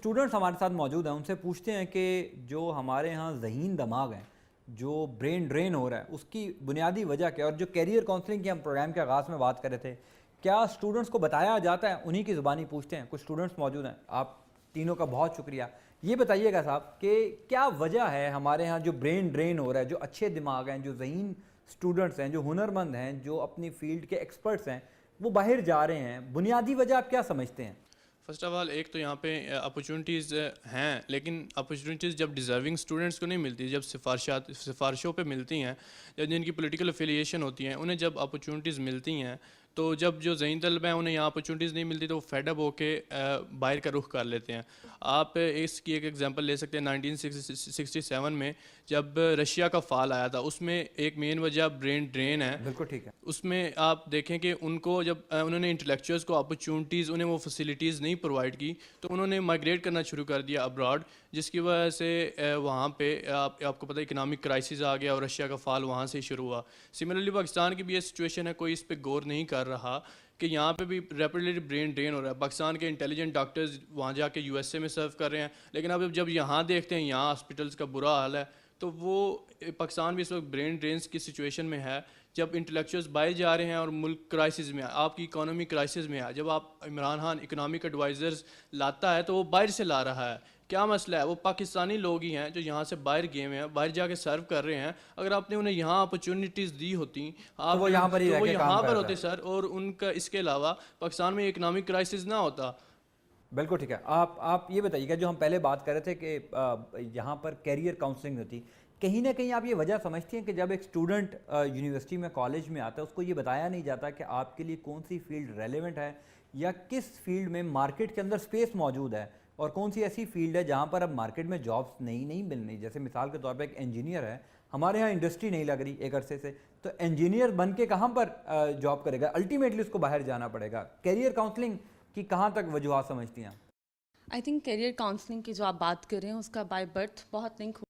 Students ہمارے ساتھ موجود ہیں، ان سے پوچھتے ہیں کہ جو ہمارے ہاں ذہین دماغ ہیں، جو برین ڈرین ہو رہا ہے، اس کی بنیادی وجہ کیا ہے؟ اور جو کیریئر کاؤنسلنگ کی ہم پروگرام کے آغاز میں بات کر رہے تھے، کیا اسٹوڈنٹس کو بتایا جاتا ہے؟ انہی کی زبانی پوچھتے ہیں. کچھ اسٹوڈنٹس موجود ہیں. آپ تینوں کا بہت شکریہ. یہ بتائیے گا صاحب کہ کیا وجہ ہے ہمارے ہاں جو برین ڈرین ہو رہا ہے، جو اچھے دماغ ہیں، جو ذہین اسٹوڈنٹس ہیں، جو ہنرمند ہیں، جو اپنی فیلڈ کے ایکسپرٹس ہیں، وہ باہر جا رہے ہیں؟ بنیادی وجہ آپ کیا سمجھتے ہیں؟ فرسٹ آف آل ایک تو یہاں پہ اپرچونیٹیز ہیں، لیکن اپرچونیٹیز جب ڈیزرونگ اسٹوڈنٹس کو نہیں ملتی، جب سفارشوں پہ ملتی ہیں، یا جن کی پولیٹیکل افیلیشن ہوتی ہیں، انہیں جب اپرچونیٹیز ملتی ہیں، تو جب جو ذہین طلبہ ہیں انہیں یہاں اپرچونیٹیز نہیں ملتی تو وہ فیڈ اپ ہو کے باہر کا رخ کر لیتے ہیں. آپ اس کی ایک ایگزامپل لے سکتے ہیں 1967 میں جب رشیا کا فال آیا تھا، اس میں ایک مین وجہ برین ڈرین ہے. بالکل ٹھیک ہے. اس میں آپ دیکھیں کہ ان کو جب انہوں نے انٹلیکچوئلس کو اپرچونیٹیز، انہیں وہ فیسلٹیز نہیں پرووائڈ کی، تو انہوں نے مائگریٹ کرنا شروع کر دیا ابراڈ، جس کی وجہ سے وہاں پہ آپ کو پتہ ہے اکنامک کرائسس آ گیا اور رشیا کا فال وہاں سے شروع ہوا. سملرلی پاکستان کی بھی یہ سچویشن ہے، کوئی اس پہ غور نہیں کر رہا کہ یہاں پہ بھی ریپڈلی برین ڈرین ہو رہا ہے. پاکستان کے انٹیلیجنٹ ڈاکٹرز وہاں جا کے یو ایس اے میں سرو کر رہے ہیں، لیکن اب جب یہاں دیکھتے ہیں یہاں ہاسپٹلس کا برا حال ہے، تو وہ پاکستان بھی اس وقت برین ڈرینس کی سچویشن میں ہے. جب انٹلیکچوئلس باہر جا رہے ہیں اور ملک کرائسس میں ہے، آپ کی اکانومی کرائسس میں ہے، جب آپ عمران خان اکنامک ایڈوائزرز لاتا ہے تو وہ باہر سے لا رہا ہے. کیا مسئلہ ہے؟ وہ پاکستانی لوگ ہی ہیں جو یہاں سے باہر گئے ہوئے ہیں، باہر جا کے سرو کر رہے ہیں. اگر آپ نے انہیں یہاں اپرچونیٹیز دی ہوتی تو وہ یہاں پر ہی تو رہ وہ کے کام یہاں پر کرتا ہوتے ہے. سر، اور ان کا اس کے علاوہ پاکستان میں اکنامک کرائسس نہ ہوتا. بالکل ٹھیک ہے. آپ یہ بتائیے گا، جو ہم پہلے بات کر رہے تھے کہ یہاں پر کیریئر کاؤنسلنگ ہوتی، کہیں نہ کہیں آپ یہ وجہ سمجھتی ہیں کہ جب ایک اسٹوڈنٹ یونیورسٹی میں، کالج میں آتا ہے، اس کو یہ بتایا نہیں جاتا کہ آپ کے لیے کون سی فیلڈ ریلیونٹ ہے، یا کس فیلڈ میں مارکیٹ کے اندر سپیس موجود ہے، اور کون سی ایسی فیلڈ ہے جہاں پر اب مارکیٹ میں جابس نہیں ملنی. جیسے مثال کے طور پہ ایک انجینئر ہے، ہمارے ہاں انڈسٹری نہیں لگ رہی ایک عرصے سے، تو انجینئر بن کے کہاں پر جاب کرے گا؟ الٹیمیٹلی اس کو باہر جانا پڑے گا. کیریئر کاؤنسلنگ کی کہاں تک وجوہات سمجھتی ہیں؟ آئی تھنک کیریئر کاؤنسلنگ کی جو آپ بات کر رہے ہیں اس کا بائی برتھ بہت لنک